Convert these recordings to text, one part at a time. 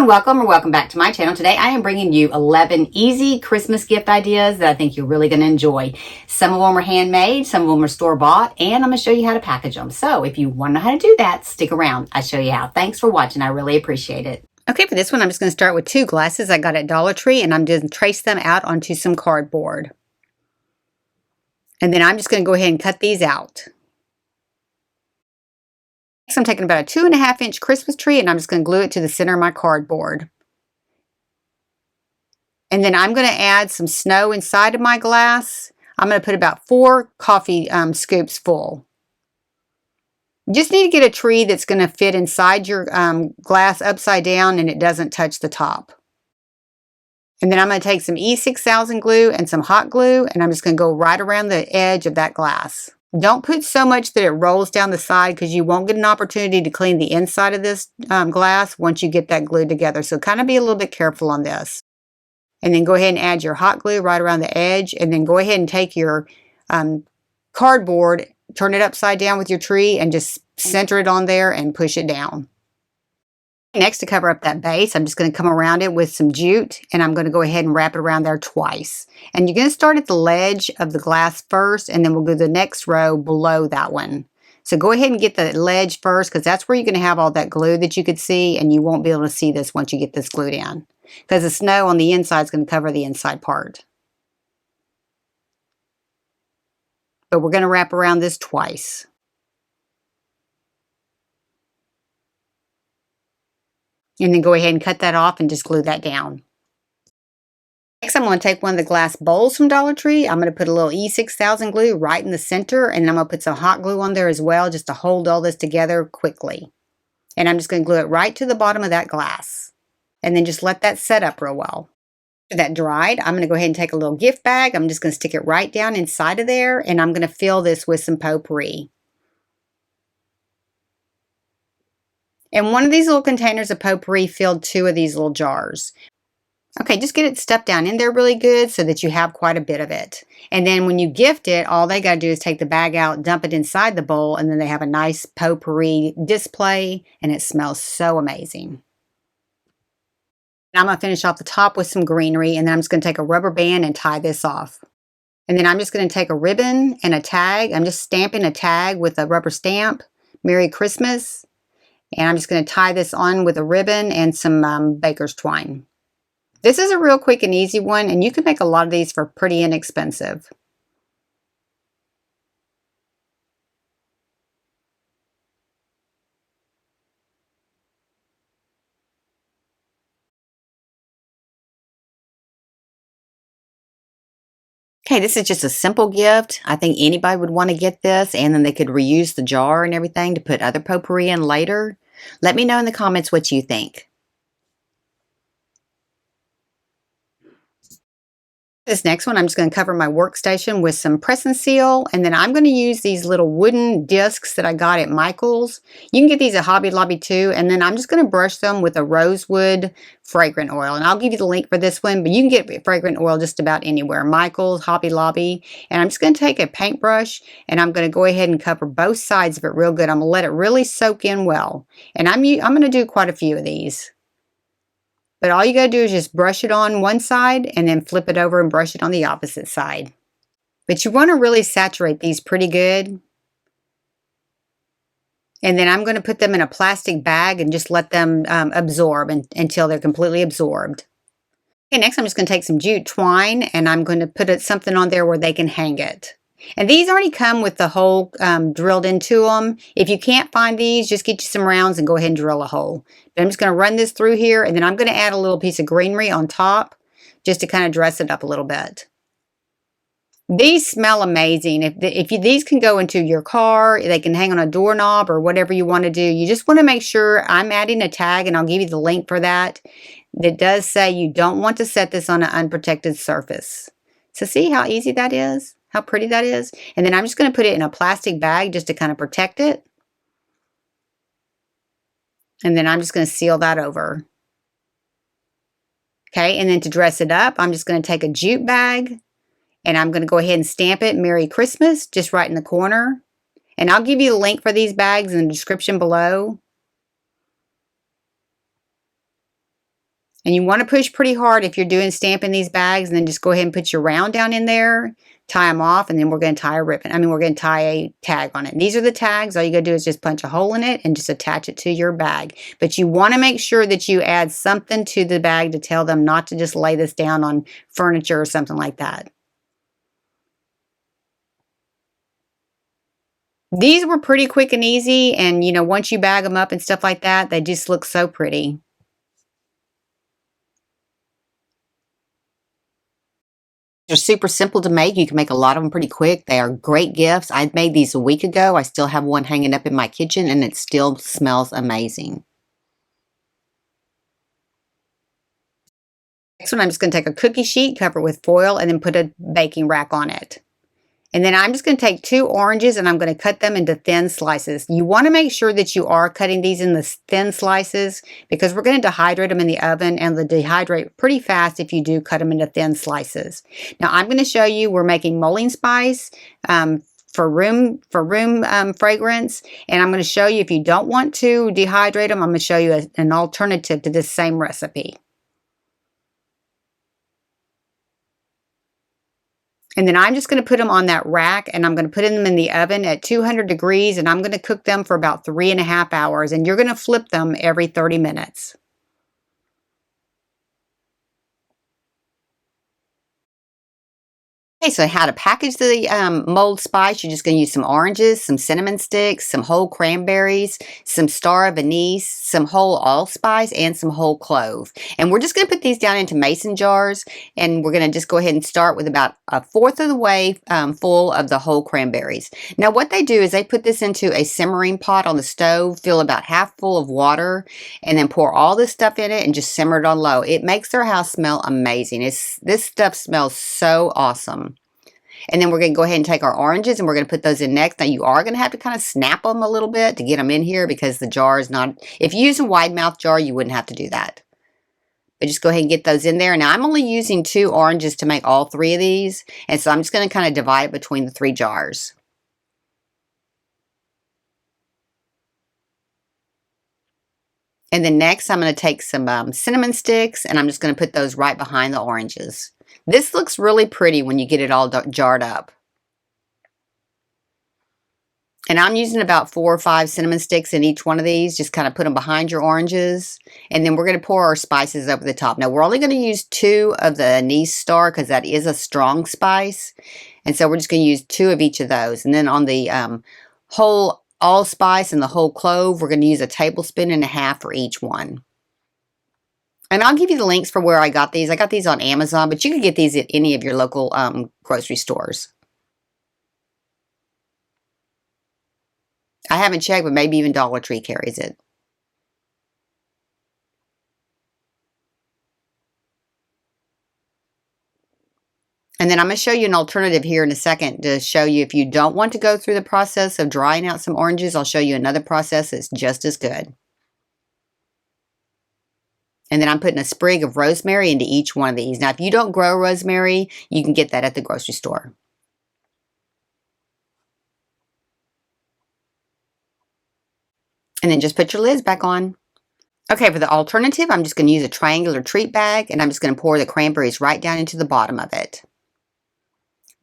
welcome or welcome back to my channel. Today I am bringing you 11 easy Christmas gift ideas that I think you're really going to enjoy. Some of them are handmade, some of them are store-bought, and I'm going to show you how to package them. So if you want to know how to do that, stick around. I'll show you how. Thanks for watching. I really appreciate it. Okay, for this one I'm just going to start with 2 glasses I got at Dollar Tree, and I'm just going to trace them out onto some cardboard. And then I'm just going to go ahead and cut these out. Next, I'm taking about a 2.5-inch Christmas tree, and I'm just going to glue it to the center of my cardboard. And then I'm going to add some snow inside of my glass. I'm going to put about 4 coffee scoops full. You just need to get a tree that's going to fit inside your glass upside down and it doesn't touch the top. And then I'm going to take some E6000 glue and some hot glue, and I'm just going to go right around the edge of that glass. Don't put so much that it rolls down the side, because you won't get an opportunity to clean the inside of this glass once you get that glued together. So kind of be a little bit careful on this. And then go ahead and add your hot glue right around the edge, and then go ahead and take your cardboard, turn it upside down with your tree, and just center it on there and push it down. Next, to cover up that base, I'm just going to come around it with some jute, and I'm going to go ahead and wrap it around there twice. And you're going to start at the ledge of the glass first, and then we'll do the next row below that one. So go ahead and get the ledge first, because that's where you're going to have all that glue that you could see, and you won't be able to see this once you get this glued in, because the snow on the inside is going to cover the inside part. But we're going to wrap around this twice. And then go ahead and cut that off and just glue that down. Next, I'm going to take one of the glass bowls from Dollar Tree. I'm going to put a little E6000 glue right in the center, and I'm going to put some hot glue on there as well, just to hold all this together quickly. And I'm just going to glue it right to the bottom of that glass. And then just let that set up real well. After that dried, I'm going to go ahead and take a little gift bag. I'm just going to stick it right down inside of there, and I'm going to fill this with some potpourri. And one of these little containers of potpourri filled 2 of these little jars. Okay, just get it stuffed down in there really good so that you have quite a bit of it. And then when you gift it, all they got to do is take the bag out, dump it inside the bowl, and then they have a nice potpourri display, and it smells so amazing. Now I'm going to finish off the top with some greenery, and then I'm just going to take a rubber band and tie this off. And then I'm just going to take a ribbon and a tag. I'm just stamping a tag with a rubber stamp, Merry Christmas. And I'm just going to tie this on with a ribbon and some baker's twine. This is a real quick and easy one, and you can make a lot of these for pretty inexpensive. Okay, this is just a simple gift. I think anybody would want to get this, and then they could reuse the jar and everything to put other potpourri in later. Let me know in the comments what you think. This next one, I'm just going to cover my workstation with some press and seal, and then I'm going to use these little wooden discs that I got at Michael's. You can get these at Hobby Lobby too, and then I'm just going to brush them with a rosewood fragrant oil, and I'll give you the link for this one, but you can get fragrant oil just about anywhere, Michael's, Hobby Lobby. And I'm just going to take a paintbrush, and I'm going to go ahead and cover both sides of it real good. I'm going to let it really soak in well, and I'm going to do quite a few of these. But all you got to do is just brush it on one side and then flip it over and brush it on the opposite side. But you want to really saturate these pretty good. And then I'm going to put them in a plastic bag and just let them absorb until they're completely absorbed. Okay, next I'm just going to take some jute twine, and I'm going to put something on there where they can hang it. And these already come with the hole drilled into them. If you can't find these, just get you some rounds and go ahead and drill a hole. But I'm just going to run this through here, and then I'm going to add a little piece of greenery on top just to kind of dress it up a little bit. These smell amazing. These can go into your car, they can hang on a doorknob or whatever you want to do. You just want to make sure, I'm adding a tag, and I'll give you the link for that. That does say you don't want to set this on an unprotected surface. So see how easy that is? How pretty that is? And then I'm just going to put it in a plastic bag just to kind of protect it. And then I'm just going to seal that over. Okay, and then to dress it up, I'm just going to take a jute bag, and I'm going to go ahead and stamp it Merry Christmas just right in the corner. And I'll give you the link for these bags in the description below. And you want to push pretty hard if you're doing stamping these bags, and then just go ahead and put your round down in there, tie them off, and then we're going to tie a ribbon. We're going to tie a tag on it. And these are the tags. All you got to do is just punch a hole in it and just attach it to your bag. But you want to make sure that you add something to the bag to tell them not to just lay this down on furniture or something like that. These were pretty quick and easy, and you know, once you bag them up and stuff like that, they just look so pretty. They're super simple to make. You can make a lot of them pretty quick. They are great gifts. I made these a week ago. I still have one hanging up in my kitchen, and it still smells amazing. Next one, I'm just going to take a cookie sheet, cover it with foil, and then put a baking rack on it. And then I'm just going to take 2 oranges and I'm going to cut them into thin slices. You want to make sure that you are cutting these in the thin slices because we're going to dehydrate them in the oven, and they'll dehydrate pretty fast if you do cut them into thin slices. Now I'm going to show you, we're making mulling spice for room fragrance, and I'm going to show you if you don't want to dehydrate them, I'm going to show you an alternative to this same recipe. And then I'm just going to put them on that rack, and I'm going to put them in the oven at 200 degrees, and I'm going to cook them for about 3.5 hours, and you're going to flip them every 30 minutes. Okay, so how to package the mulled spice. You're just going to use some oranges, some cinnamon sticks, some whole cranberries, some star of anise, some whole allspice, and some whole clove. And we're just going to put these down into mason jars, and we're going to just go ahead and start with about 1/4 of the way full of the whole cranberries. Now what they do is they put this into a simmering pot on the stove, fill about half full of water, and then pour all this stuff in it and just simmer it on low. It makes their house smell amazing. This stuff smells so awesome. And then we're going to go ahead and take our oranges and we're going to put those in next. Now you are going to have to kind of snap them a little bit to get them in here because the jar is not, if you use a wide mouth jar, you wouldn't have to do that. But just go ahead and get those in there. Now I'm only using 2 oranges to make all 3 of these. And so I'm just going to kind of divide it between the 3 jars. And then next I'm going to take some cinnamon sticks and I'm just going to put those right behind the oranges. This looks really pretty when you get it all jarred up. And I'm using about 4 or 5 cinnamon sticks in each one of these. Just kind of put them behind your oranges. And then we're going to pour our spices over the top. Now we're only going to use 2 of the anise star because that is a strong spice. And so we're just going to use 2 of each of those. And then on the whole allspice and the whole clove, we're going to use 1.5 tablespoons for each one. And I'll give you the links for where I got these. I got these on Amazon, but you can get these at any of your local grocery stores. I haven't checked, but maybe even Dollar Tree carries it. And then I'm going to show you an alternative here in a second to show you if you don't want to go through the process of drying out some oranges, I'll show you another process that's just as good. And then I'm putting a sprig of rosemary into each one of these. Now, if you don't grow rosemary, you can get that at the grocery store. And then just put your lids back on. Okay, for the alternative, I'm just going to use a triangular treat bag, and I'm just going to pour the cranberries right down into the bottom of it.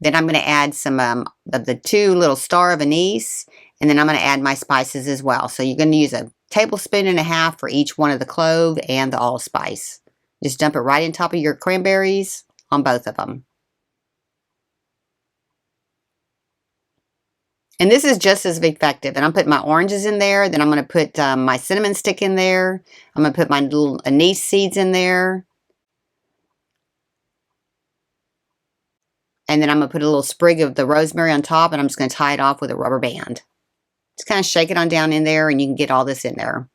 Then I'm going to add some of the 2 little star of anise, and then I'm going to add my spices as well. So you're going to use 1.5 tablespoons for each one of the clove and the allspice. Just dump it right on top of your cranberries on both of them. And this is just as effective. And I'm putting my oranges in there. Then I'm going to put my cinnamon stick in there. I'm going to put my little anise seeds in there. And then I'm going to put a little sprig of the rosemary on top, and I'm just going to tie it off with a rubber band. Just kind of shake it on down in there, and you can get all this in there.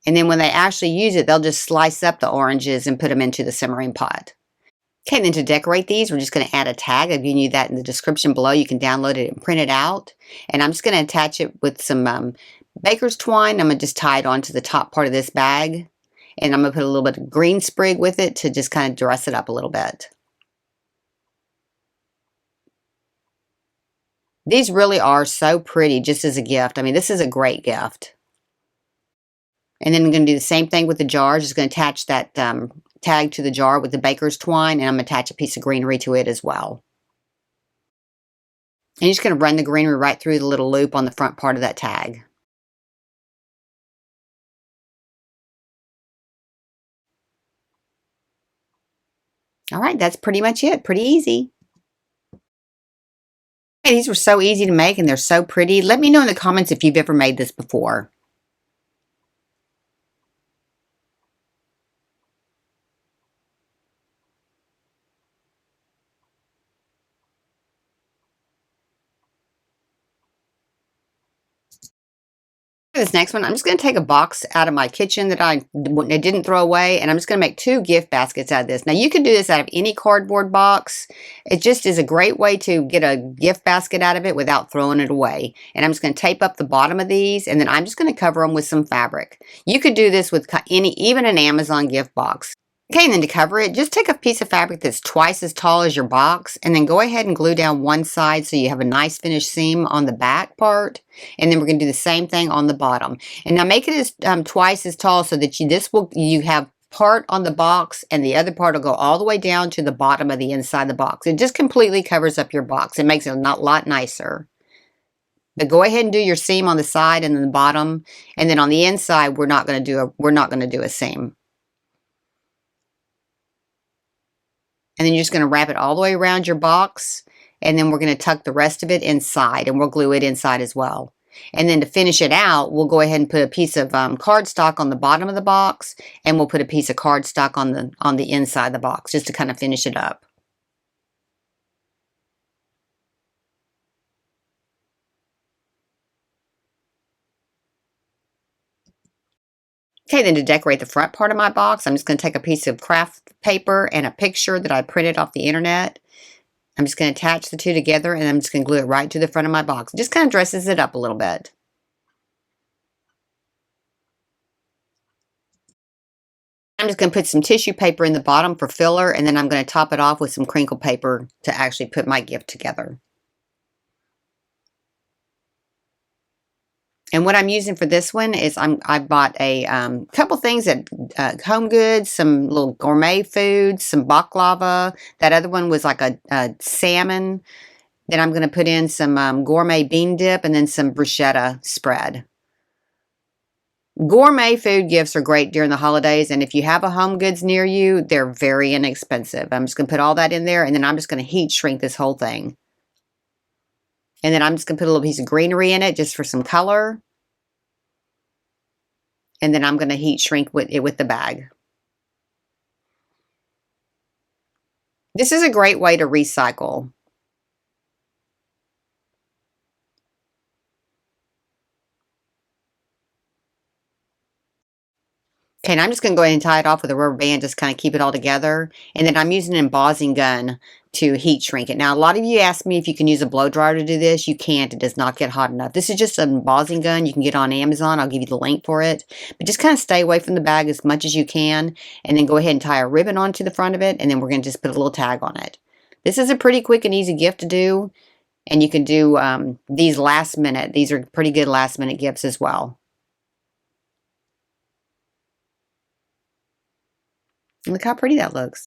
And then when they actually use it, they'll just slice up the oranges and put them into the simmering pot. Okay, then to decorate these, we're just going to add a tag. I've given you that in the description below. You can download it and print it out. And I'm just going to attach it with some baker's twine. I'm going to just tie it onto the top part of this bag. And I'm going to put a little bit of green sprig with it to just kind of dress it up a little bit. These really are so pretty just as a gift. I mean, this is a great gift. And then I'm going to do the same thing with the jars. Just going to attach that tag to the jar with the baker's twine, and I'm going to attach a piece of greenery to it as well. And you're just going to run the greenery right through the little loop on the front part of that tag. All right, that's pretty much it. Pretty easy. Hey, these were so easy to make and they're so pretty. Let me know in the comments if you've ever made this before. This next one, I'm just going to take a box out of my kitchen that I didn't throw away, and I'm just going to make 2 gift baskets out of this. Now, you can do this out of any cardboard box. It just is a great way to get a gift basket out of it without throwing it away. And I'm just going to tape up the bottom of these, and then I'm just going to cover them with some fabric. You could do this with even an Amazon gift box. Okay, and then to cover it, just take a piece of fabric that's twice as tall as your box, and then go ahead and glue down one side so you have a nice finished seam on the back part. And then we're going to do the same thing on the bottom. And now make it as twice as tall so that you have part on the box and the other part will go all the way down to the bottom of the inside of the box. It just completely covers up your box. It makes it a lot nicer. But go ahead and do your seam on the side and then the bottom, and then on the inside we're not going to do a seam. And then you're just going to wrap it all the way around your box, and then we're going to tuck the rest of it inside, and we'll glue it inside as well. And then to finish it out, we'll go ahead and put a piece of cardstock on the bottom of the box, and we'll put a piece of cardstock on the inside of the box just to kind of finish it up. Okay, then to decorate the front part of my box, I'm just going to take a piece of craft paper and a picture that I printed off the internet. I'm just going to attach the two together, and I'm just going to glue it right to the front of my box. It just kind of dresses it up a little bit. I'm just going to put some tissue paper in the bottom for filler, and then I'm going to top it off with some crinkle paper to actually put my gift together. And what I'm using for this one is I bought a couple things at Home Goods, some little gourmet foods, some baklava. That other one was like a salmon. Then I'm going to put in some gourmet bean dip and then some bruschetta spread. Gourmet food gifts are great during the holidays, and if you have a Home Goods near you, they're very inexpensive. I'm just going to put all that in there, and then I'm just going to heat shrink this whole thing. And then I'm just going to put a little piece of greenery in it just for some color. And then I'm going to heat shrink it with the bag. This is a great way to recycle. Okay, and I'm just going to go ahead and tie it off with a rubber band, just kind of keep it all together. And then I'm using an embossing gun to heat shrink it. Now, a lot of you ask me if you can use a blow dryer to do this. You can't. It does not get hot enough. This is just an embossing gun. You can get on Amazon. I'll give you the link for it. But just kind of stay away from the bag as much as you can. And then go ahead and tie a ribbon onto the front of it. And then we're going to just put a little tag on it. This is a pretty quick and easy gift to do. And you can do these last minute. These are pretty good last minute gifts as well. Look how pretty that looks.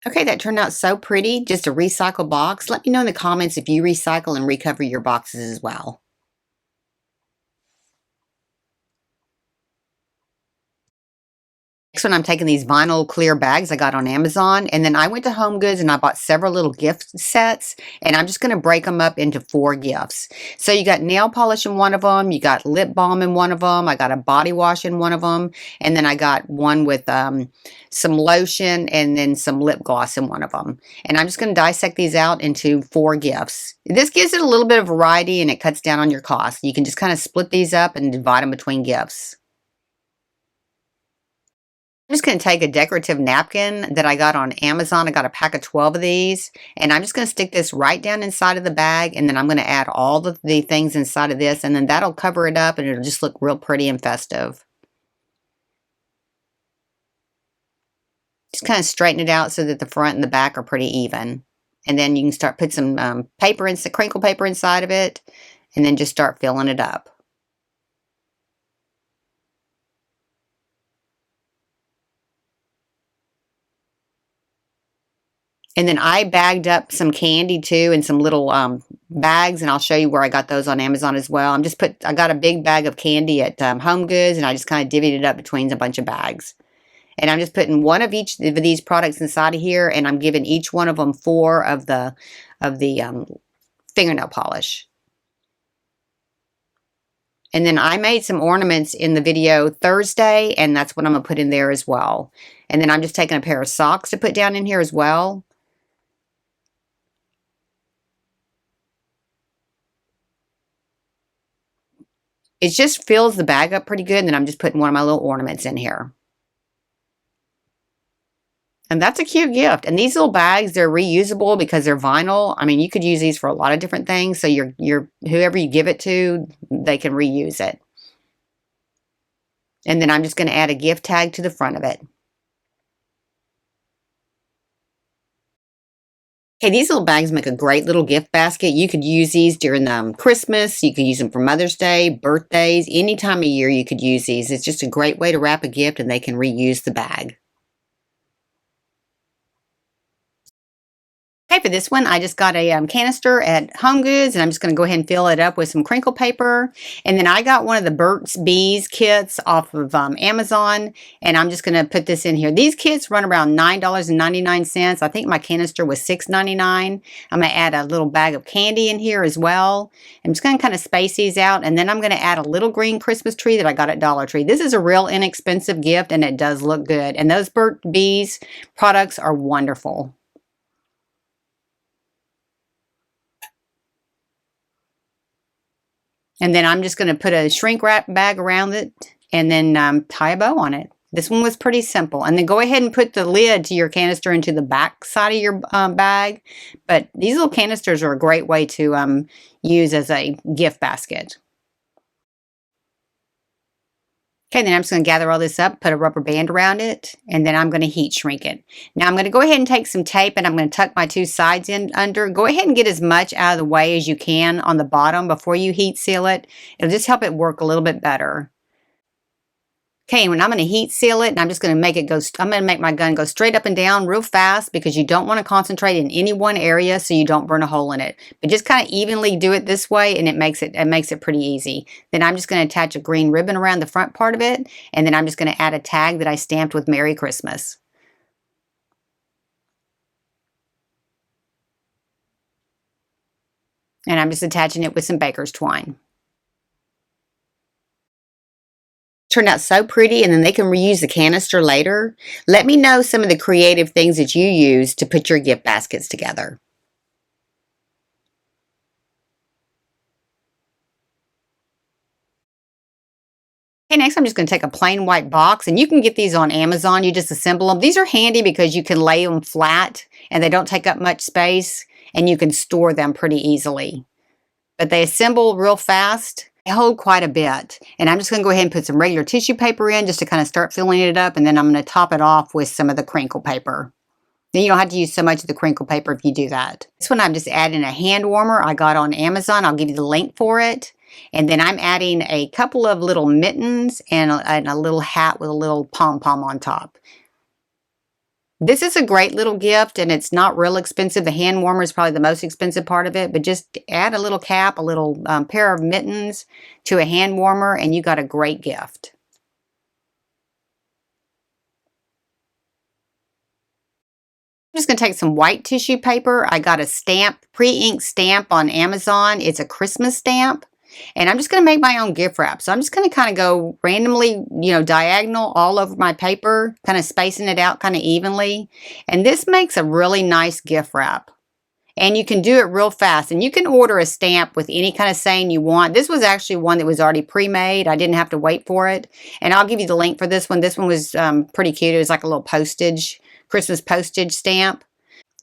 Okay, that turned out so pretty. Just a recycle box. Let me know in the comments if you recycle and recover your boxes as well. Next one, I'm taking these vinyl clear bags I got on Amazon, and then I went to Home Goods and I bought several little gift sets, and I'm just going to break them up into 4 gifts. So you got nail polish in one of them, you got lip balm in one of them, I got a body wash in one of them, and then I got one with some lotion and then some lip gloss in one of them. And I'm just going to dissect these out into 4 gifts. This gives it a little bit of variety and it cuts down on your cost. You can just kind of split these up and divide them between gifts. I'm just going to take a decorative napkin that I got on Amazon. I got a pack of 12 of these, and I'm just going to stick this right down inside of the bag, and then I'm going to add all the things inside of this, and then that'll cover it up, and it'll just look real pretty and festive. Just kind of straighten it out so that the front and the back are pretty even. And then you can put some crinkle paper inside of it, and then just start filling it up. And then I bagged up some candy too in some little bags, and I'll show you where I got those on Amazon as well. I got a big bag of candy at Home Goods, and I just kind of divvied it up between a bunch of bags. And I'm just putting one of each of these products inside of here, and I'm giving each one of them 4 of the fingernail polish. And then I made some ornaments in the video Thursday, and that's what I'm going to put in there as well. And then I'm just taking a pair of socks to put down in here as well. It just fills the bag up pretty good, and then I'm just putting one of my little ornaments in here. And that's a cute gift. And these little bags, they're reusable because they're vinyl. I mean, you could use these for a lot of different things. So whoever you give it to, they can reuse it. And then I'm just going to add a gift tag to the front of it. Okay, these little bags make a great little gift basket. You could use these during Christmas. You could use them for Mother's Day, birthdays, any time of year you could use these. It's just a great way to wrap a gift, and they can reuse the bag. Okay, for this one, I just got a canister at Home Goods, and I'm just going to go ahead and fill it up with some crinkle paper. And then I got one of the Burt's Bees kits off of Amazon, and I'm just going to put this in here. These kits run around $9.99. I think my canister was $6.99. I'm going to add a little bag of candy in here as well. I'm just going to kind of space these out, and then I'm going to add a little green Christmas tree that I got at Dollar Tree. This is a real inexpensive gift, and it does look good. And those Burt's Bees products are wonderful. And then I'm just going to put a shrink wrap bag around it and then tie a bow on it. This one was pretty simple. And then go ahead and put the lid to your canister into the back side of your bag. But these little canisters are a great way to use as a gift basket. Okay, then I'm just going to gather all this up, put a rubber band around it, and then I'm going to heat shrink it. Now I'm going to go ahead and take some tape, and I'm going to tuck my 2 sides in under. Go ahead and get as much out of the way as you can on the bottom before you heat seal it. It'll just help it work a little bit better. Okay, and when I'm going to heat seal it, and I'm just going to make it go, I'm going to make my gun go straight up and down real fast because you don't want to concentrate in any one area so you don't burn a hole in it. But just kind of evenly do it this way, and it makes it pretty easy. Then I'm just going to attach a green ribbon around the front part of it, and then I'm just going to add a tag that I stamped with Merry Christmas. And I'm just attaching it with some baker's twine. Turned out so pretty, and then they can reuse the canister later. Let me know some of the creative things that you use to put your gift baskets together. Okay, next I'm just going to take a plain white box, and you can get these on Amazon. You just assemble them. These are handy because you can lay them flat and they don't take up much space, and you can store them pretty easily. But they assemble real fast. They hold quite a bit. And I'm just going to go ahead and put some regular tissue paper in just to kind of start filling it up, and then I'm going to top it off with some of the crinkle paper. Then you don't have to use so much of the crinkle paper if you do that. This one I'm just adding a hand warmer I got on Amazon. I'll give you the link for it. And then I'm adding a couple of little mittens and a little hat with a little pom-pom on top. This is a great little gift, and it's not real expensive. The hand warmer is probably the most expensive part of it, but just add a little cap, a little pair of mittens to a hand warmer, and you got a great gift. I'm just going to take some white tissue paper. I got a stamp, pre-inked stamp on Amazon. It's a Christmas stamp. And I'm just going to make my own gift wrap. So I'm just going to kind of go randomly, diagonal all over my paper, kind of spacing it out kind of evenly. And this makes a really nice gift wrap. And you can do it real fast. And you can order a stamp with any kind of saying you want. This was actually one that was already pre-made. I didn't have to wait for it. And I'll give you the link for this one. This one was pretty cute. It was like a little Christmas postage stamp.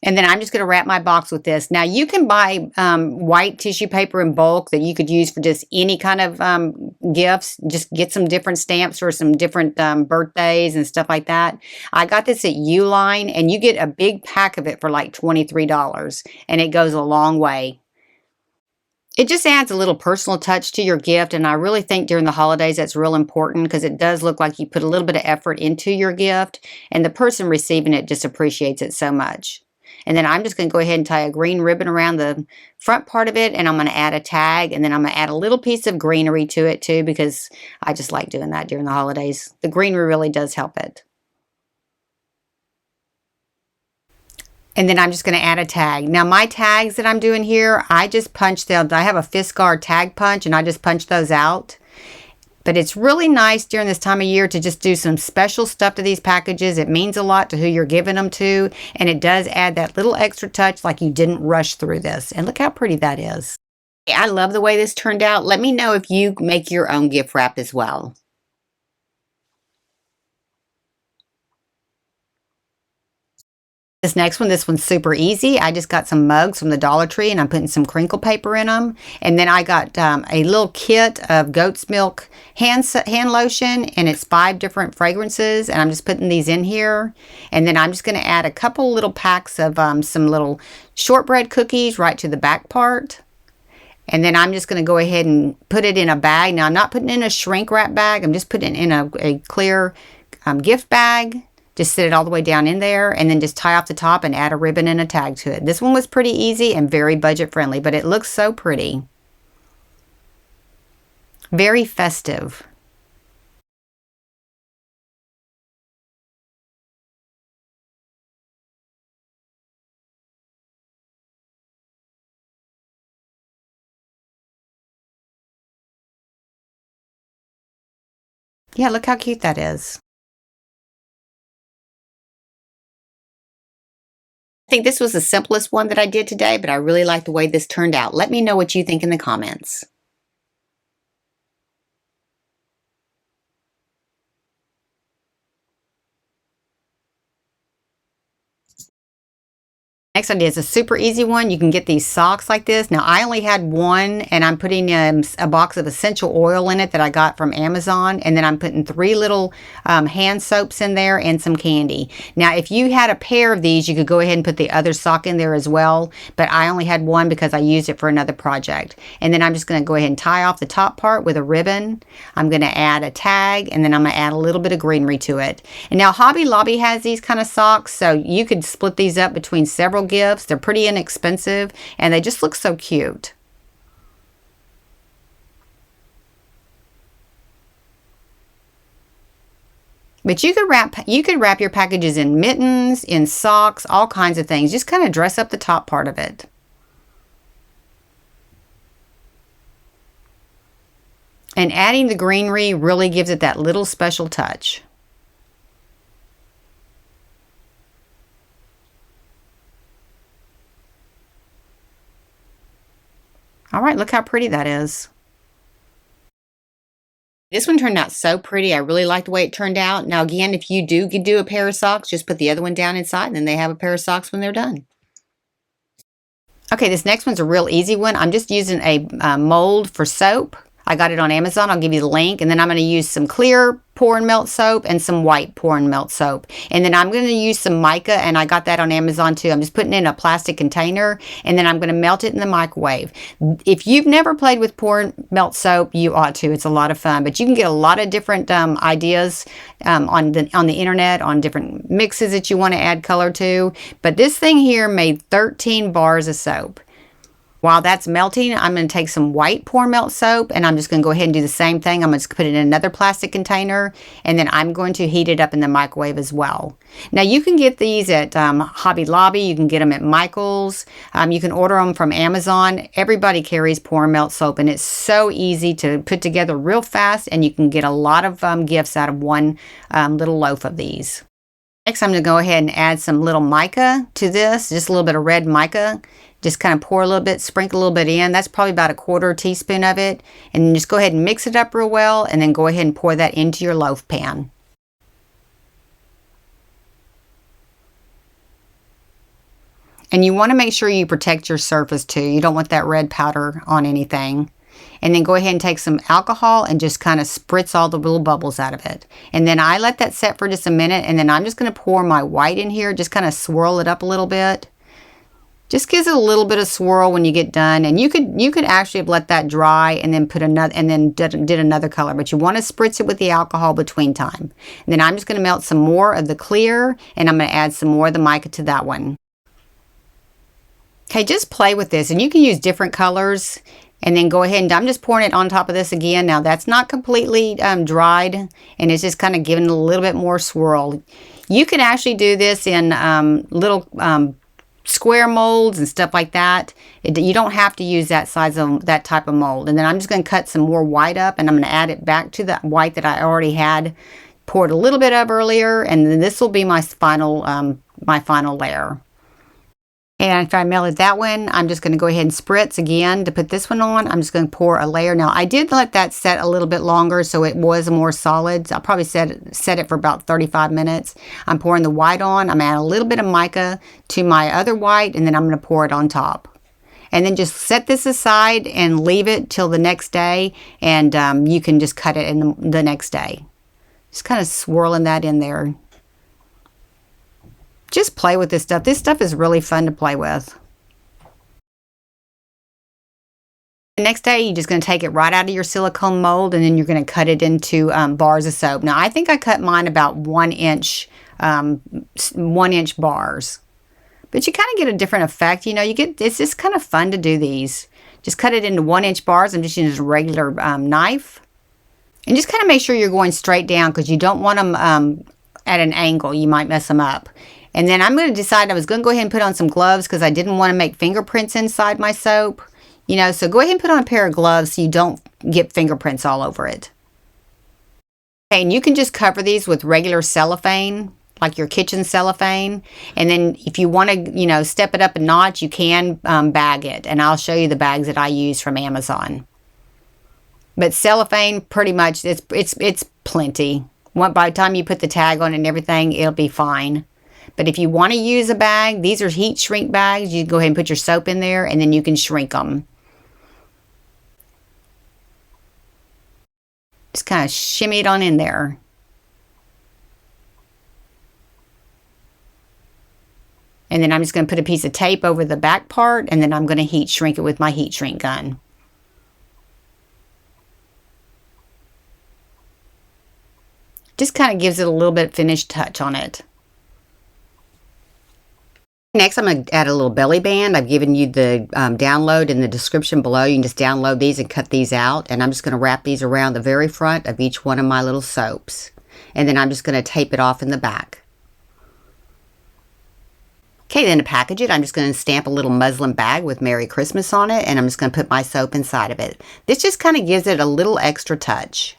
And then I'm just going to wrap my box with this. Now, you can buy white tissue paper in bulk that you could use for just any kind of gifts. Just get some different stamps for some different birthdays and stuff like that. I got this at Uline, and you get a big pack of it for like $23, and it goes a long way. It just adds a little personal touch to your gift, and I really think during the holidays that's real important because it does look like you put a little bit of effort into your gift, and the person receiving it just appreciates it so much. And then I'm just going to go ahead and tie a green ribbon around the front part of it, and I'm going to add a tag, and then I'm going to add a little piece of greenery to it too, because I just like doing that during the holidays. The greenery really does help it. And then I'm just going to add a tag. Now my tags that I'm doing here, I just punched them. I have a fist guard tag punch, and I just punched those out. But it's really nice during this time of year to just do some special stuff to these packages. It means a lot to who you're giving them to, and it does add that little extra touch, like you didn't rush through this. And look how pretty that is. I love the way this turned out. Let me know if you make your own gift wrap as well. This one's super easy. I just got some mugs from the Dollar Tree, and I'm putting some crinkle paper in them. And then I got a little kit of goat's milk hand lotion, and it's 5 different fragrances, and I'm just putting these in here. And then I'm just going to add a couple little packs of some little shortbread cookies right to the back part. And then I'm just going to go ahead and put it in a bag. Now I'm not putting it in a shrink wrap bag. I'm just putting it in a clear gift bag. Just sit it all the way down in there, and then just tie off the top and add a ribbon and a tag to it. This one was pretty easy and very budget friendly, but it looks so pretty. Very festive. Yeah, look how cute that is. I think this was the simplest one that I did today, but I really like the way this turned out. Let me know what you think in the comments. Next idea is a super easy one. You can get these socks like this. Now I only had one, and I'm putting a box of essential oil in it that I got from Amazon, and then I'm putting 3 little hand soaps in there and some candy. Now if you had a pair of these, you could go ahead and put the other sock in there as well, but I only had one because I used it for another project. And then I'm just going to go ahead and tie off the top part with a ribbon. I'm going to add a tag, and then I'm going to add a little bit of greenery to it. And now Hobby Lobby has these kind of socks, so you could split these up between several gifts. They're pretty inexpensive, and they just look so cute. But you could wrap your packages in mittens, in socks, all kinds of things. Just kind of dress up the top part of it. And adding the greenery really gives it that little special touch. All right, look how pretty that is. This one turned out so pretty. I really like the way it turned out. Now again, if you do a pair of socks, just put the other one down inside, and then they have a pair of socks when they're done. Okay, this next one's a real easy one. I'm just using a mold for soap. I got it on Amazon. I'll give you the link. And then I'm going to use some clear pour and melt soap and some white pour and melt soap. And then I'm going to use some mica, and I got that on Amazon too. I'm just putting it in a plastic container, and then I'm going to melt it in the microwave. If you've never played with pour and melt soap, you ought to. It's a lot of fun. But you can get a lot of different ideas on the internet, on different mixes that you want to add color to. But this thing here made 13 bars of soap. While that's melting, I'm going to take some white pour melt soap, and I'm just going to go ahead and do the same thing. I'm going to put it in another plastic container, and then I'm going to heat it up in the microwave as well. Now you can get these at Hobby Lobby. You can get them at Michael's. You can order them from Amazon. Everybody carries pour and melt soap, and it's so easy to put together real fast, and you can get a lot of gifts out of one little loaf of these. Next, I'm going to go ahead and add some little mica to this, just a little bit of red mica. Just kind of pour a little bit, sprinkle a little bit in. That's probably about a 1/4 teaspoon of it. And then just go ahead and mix it up real well, and then go ahead and pour that into your loaf pan. And you want to make sure you protect your surface too. You don't want that red powder on anything. And then go ahead and take some alcohol and just kind of spritz all the little bubbles out of it. And then I let that set for just a minute, and then I'm just going to pour my white in here, just kind of swirl it up a little bit. Just gives it a little bit of swirl when you get done, and you could actually have let that dry and then put another, and then did another color, but you want to spritz it with the alcohol between time. And then I'm just going to melt some more of the clear, and I'm going to add some more of the mica to that one. Okay, just play with this, and you can use different colors, and then go ahead and I'm just pouring it on top of this again. Now that's not completely dried, and it's just kind of giving it a little bit more swirl. You can actually do this in little square molds and stuff like that. You don't have to use that size of that type of mold. And then I'm just going to cut some more white up, and I'm going to add it back to the white that I already had poured a little bit of earlier, and then this will be my final layer. And if I melted that one, I'm just going to go ahead and spritz again to put this one on. I'm just going to pour a layer. Now, I did let that set a little bit longer, so it was more solid. I'll probably set it for about 35 minutes. I'm pouring the white on. I'm adding a little bit of mica to my other white, and then I'm going to pour it on top. And then just set this aside and leave it till the next day, and you can just cut it in the next day. Just kind of swirling that in there. Just play with this stuff. This stuff is really fun to play with. The next day, you're just going to take it right out of your silicone mold, and then you're going to cut it into bars of soap. Now, I think I cut mine about 1 inch bars. But you kind of get a different effect. You know, it's just kind of fun to do these. Just cut it into 1 inch bars. I'm just using a regular knife. And just kind of make sure you're going straight down, because you don't want them at an angle. You might mess them up. And then I'm going to decide I was going to go ahead and put on some gloves, because I didn't want to make fingerprints inside my soap. You know, so go ahead and put on a pair of gloves so you don't get fingerprints all over it. Okay, and you can just cover these with regular cellophane, like your kitchen cellophane. And then if you want to, you know, step it up a notch, you can bag it. And I'll show you the bags that I use from Amazon. But cellophane, pretty much, it's plenty. By the time you put the tag on and everything, it'll be fine. But if you want to use a bag, these are heat shrink bags. You go ahead and put your soap in there, and then you can shrink them. Just kind of shimmy it on in there. And then I'm just going to put a piece of tape over the back part, and then I'm going to heat shrink it with my heat shrink gun. Just kind of gives it a little bit finished touch on it. Next, I'm going to add a little belly band. I've given you the download in the description below. You can just download these and cut these out. And I'm just going to wrap these around the very front of each one of my little soaps. And then I'm just going to tape it off in the back. Okay, then to package it, I'm just going to stamp a little muslin bag with Merry Christmas on it. And I'm just going to put my soap inside of it. This just kind of gives it a little extra touch.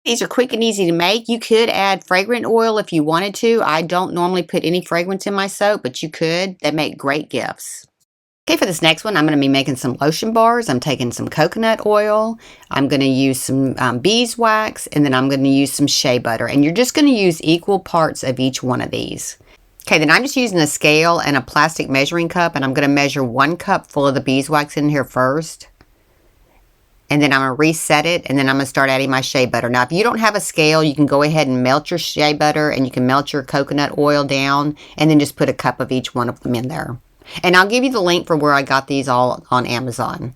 These are quick and easy to make. You could add fragrant oil if you wanted to. I don't normally put any fragrance in my soap, but you could. They make great gifts. Okay, for this next one, I'm going to be making some lotion bars. I'm taking some coconut oil. I'm going to use some beeswax, and then I'm going to use some shea butter. And you're just going to use equal parts of each one of these. Okay, then I'm just using a scale and a plastic measuring cup, and I'm going to measure 1 cup full of the beeswax in here first. And then I'm going to reset it, and then I'm going to start adding my shea butter. Now, if you don't have a scale, you can go ahead and melt your shea butter, and you can melt your coconut oil down, and then just put a cup of each one of them in there. And I'll give you the link for where I got these all on Amazon.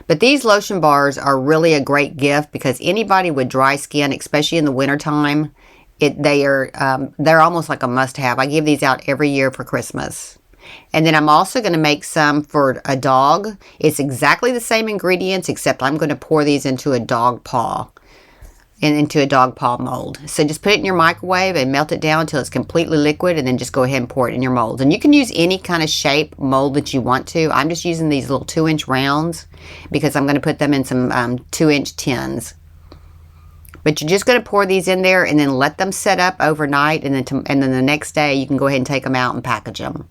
But these lotion bars are really a great gift, because anybody with dry skin, especially in the wintertime, they're almost like a must-have. I give these out every year for Christmas. And then I'm also going to make some for a dog. It's exactly the same ingredients, except I'm going to pour these into a dog paw. Into a dog paw mold. So just put it in your microwave and melt it down until it's completely liquid, and then just go ahead and pour it in your molds. And you can use any kind of shape mold that you want to. I'm just using these little 2-inch rounds, because I'm going to put them in some 2-inch tins. But you're just going to pour these in there and then let them set up overnight, and then the next day you can go ahead and take them out and package them.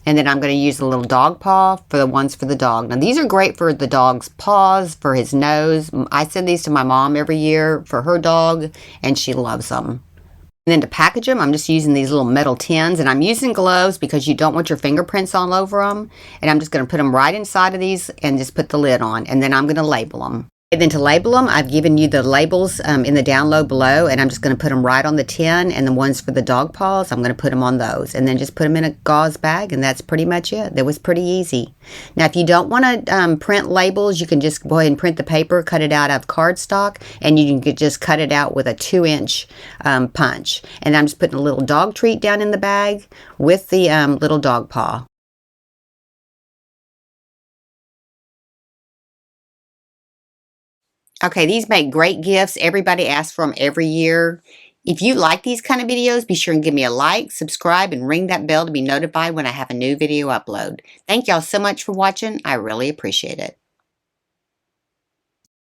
And then I'm going to use a little dog paw for the ones for the dog. Now, these are great for the dog's paws, for his nose. I send these to my mom every year for her dog, and she loves them. And then to package them, I'm just using these little metal tins. And I'm using gloves because you don't want your fingerprints all over them. And I'm just going to put them right inside of these and just put the lid on. And then I'm going to label them. And then to label them, I've given you the labels in the download below, and I'm just going to put them right on the tin, and the ones for the dog paws, I'm going to put them on those, and then just put them in a gauze bag, and that's pretty much it. That was pretty easy. Now, if you don't want to print labels, you can just go ahead and print the paper, cut it out of cardstock, and you can just cut it out with a 2-inch punch. And I'm just putting a little dog treat down in the bag with the little dog paw. Okay, these make great gifts. Everybody asks for them every year. If you like these kind of videos, be sure and give me a like, subscribe, and ring that bell to be notified when I have a new video upload. Thank y'all so much for watching. I really appreciate it.